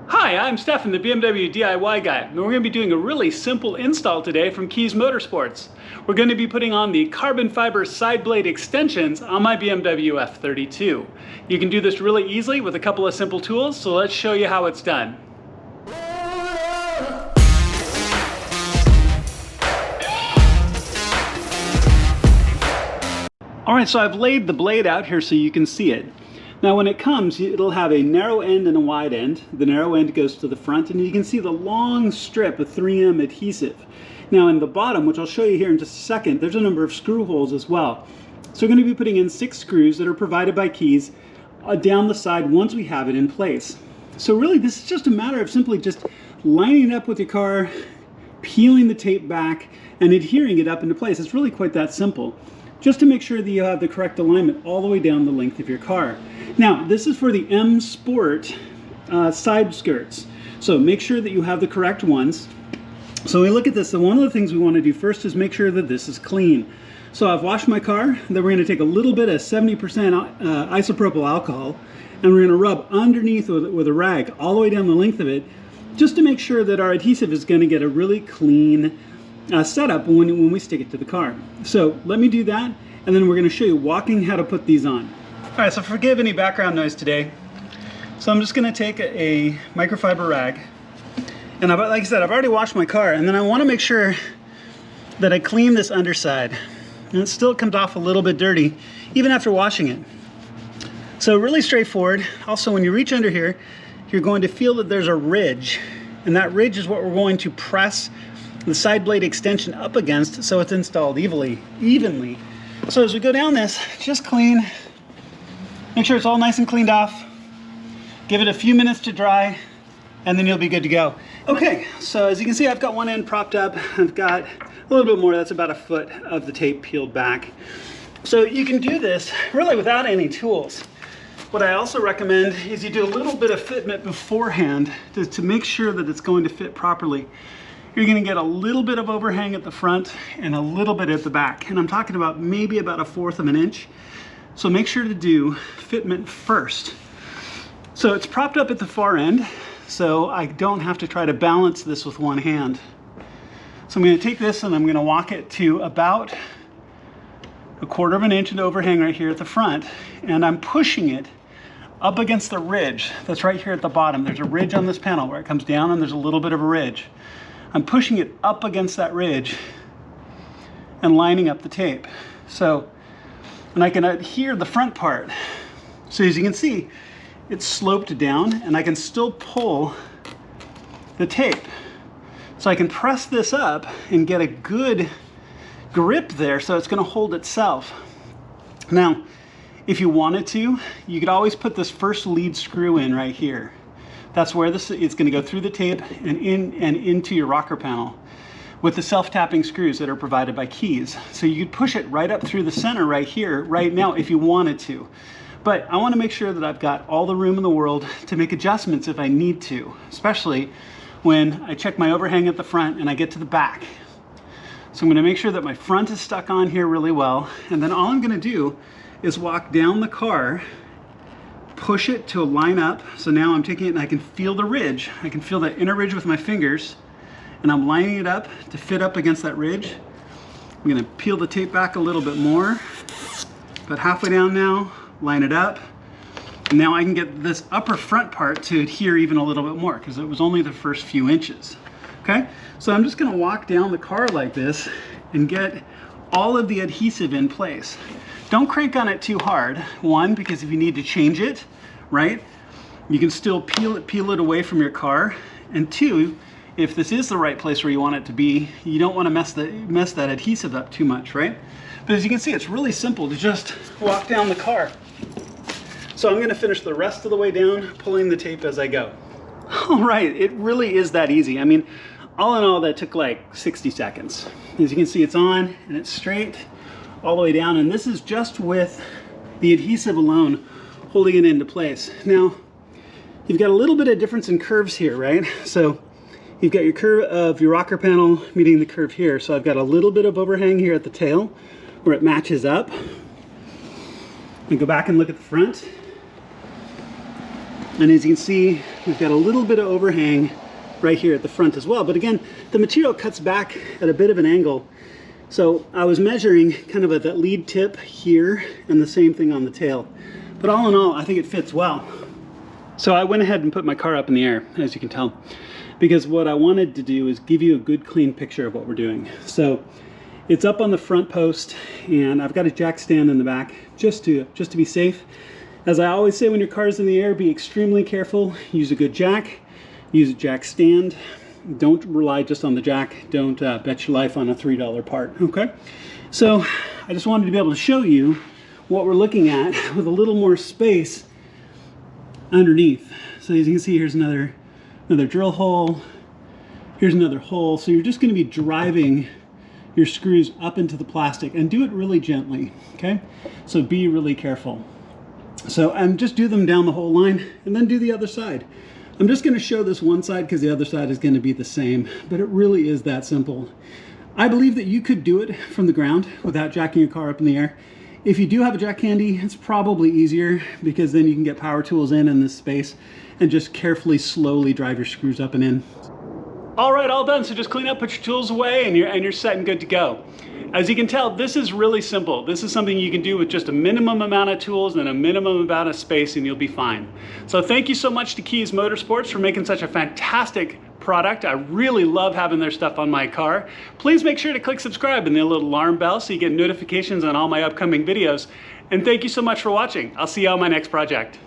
Hi, I'm Stefan, the BMW DIY guy, and we're going to be doing a really simple install today from Kies Motorsports. We're going to be putting on the carbon fiber side blade extensions on my BMW F32. You can do this really easily with a couple of simple tools, so let's show you how it's done. Alright, so I've laid the blade out here so you can see it. Now when it comes, it'll have a narrow end and a wide end. The narrow end goes to the front, and you can see the long strip of 3M adhesive. Now in the bottom, which I'll show you here in just a second, there's a number of screw holes as well. So we're going to be putting in 6 screws that are provided by Kies down the side once we have it in place. So really this is just a matter of simply just lining it up with your car, peeling the tape back, and adhering it up into place. It's really quite that simple. Just to make sure that you have the correct alignment all the way down the length of your car. Now, this is for the M Sport side skirts. So make sure that you have the correct ones. So we look at this, and one of the things we want to do first is make sure that this is clean. So I've washed my car, then we're going to take a little bit of 70% isopropyl alcohol, and we're going to rub underneath with a rag all the way down the length of it, just to make sure that our adhesive is going to get a really clean setup when we stick it to the car. So let me do that, and then we're going to show you walking how to put these on. Alright, so forgive any background noise today. So I'm just going to take a microfiber rag, and like I said, I've already washed my car, and then I want to make sure that I clean this underside. And it still comes off a little bit dirty, even after washing it. So really straightforward. Also, when you reach under here, you're going to feel that there's a ridge, and that ridge is what we're going to press the side blade extension up against so it's installed evenly. So as we go down this, just clean, make sure it's all nice and cleaned off, give it a few minutes to dry, and then you'll be good to go. Okay, so as you can see, I've got one end propped up. I've got a little bit more, that's about a foot of the tape peeled back. So you can do this really without any tools. What I also recommend is you do a little bit of fitment beforehand to make sure that it's going to fit properly. You're going to get a little bit of overhang at the front and a little bit at the back. And I'm talking about maybe about 1/4 of an inch. So make sure to do fitment first. So it's propped up at the far end, so I don't have to try to balance this with one hand. So I'm going to take this and I'm going to walk it to about 1/4 of an inch of overhang right here at the front. And I'm pushing it up against the ridge that's right here at the bottom. There's a ridge on this panel where it comes down, and there's a little bit of a ridge. I'm pushing it up against that ridge and lining up the tape. So, and I can adhere the front part. So as you can see, it's sloped down, and I can still pull the tape. So I can press this up and get a good grip there, so it's going to hold itself. Now, if you wanted to, you could always put this first lead screw in right here. That's where it's going to go through the tape and into your rocker panel with the self-tapping screws that are provided by Kies. So you could push it right up through the center right here, right now, if you wanted to. But I want to make sure that I've got all the room in the world to make adjustments if I need to, especially when I check my overhang at the front and I get to the back. So I'm going to make sure that my front is stuck on here really well, and then all I'm going to do is walk down the car, push it to line up. So now I'm taking it and I can feel the ridge. I can feel that inner ridge with my fingers, and I'm lining it up to fit up against that ridge. I'm going to peel the tape back a little bit more, about halfway down now, line it up. And now I can get this upper front part to adhere even a little bit more, because it was only the first few inches. Okay, so I'm just going to walk down the car like this and get all of the adhesive in place. Don't crank on it too hard. One, because if you need to change it, right, you can still peel it away from your car. And two, if this is the right place where you want it to be, you don't want to mess that adhesive up too much, right? But as you can see, it's really simple to just walk down the car. So I'm going to finish the rest of the way down, pulling the tape as I go. All right, it really is that easy. I mean, all in all, that took like 60 seconds. As you can see, it's on and it's straight all the way down, and this is just with the adhesive alone holding it into place. Now, you've got a little bit of difference in curves here, right? So you've got your curve of your rocker panel meeting the curve here. So I've got a little bit of overhang here at the tail where it matches up. And go back and look at the front. And as you can see, we've got a little bit of overhang right here at the front as well. But again, the material cuts back at a bit of an angle. So I was measuring kind of at that lead tip here and the same thing on the tail. But all in all, I think it fits well. So I went ahead and put my car up in the air, as you can tell, because what I wanted to do is give you a good clean picture of what we're doing. So it's up on the front post, and I've got a jack stand in the back just to be safe. As I always say, when your car is in the air, be extremely careful. Use a good jack, use a jack stand. Don't rely just on the jack. Don't bet your life on a $3 part, okay? So I just wanted to be able to show you what we're looking at with a little more space underneath. So as you can see, here's another drill hole. Here's another hole. So you're just going to be driving your screws up into the plastic, and do it really gently, okay? So be really careful. So just do them down the whole line, and then do the other side. I'm just going to show this one side because the other side is going to be the same, but it really is that simple. I believe that you could do it from the ground without jacking your car up in the air. If you do have a jack handy, it's probably easier because then you can get power tools in this space and just carefully, slowly drive your screws up and in. All right, all done. So just clean up, put your tools away, and you're set and good to go. As you can tell, this is really simple. This is something you can do with just a minimum amount of tools and a minimum amount of space, and you'll be fine. So thank you so much to Kies Motorsports for making such a fantastic product. I really love having their stuff on my car. Please make sure to click subscribe and the little alarm bell so you get notifications on all my upcoming videos. And thank you so much for watching. I'll see you on my next project.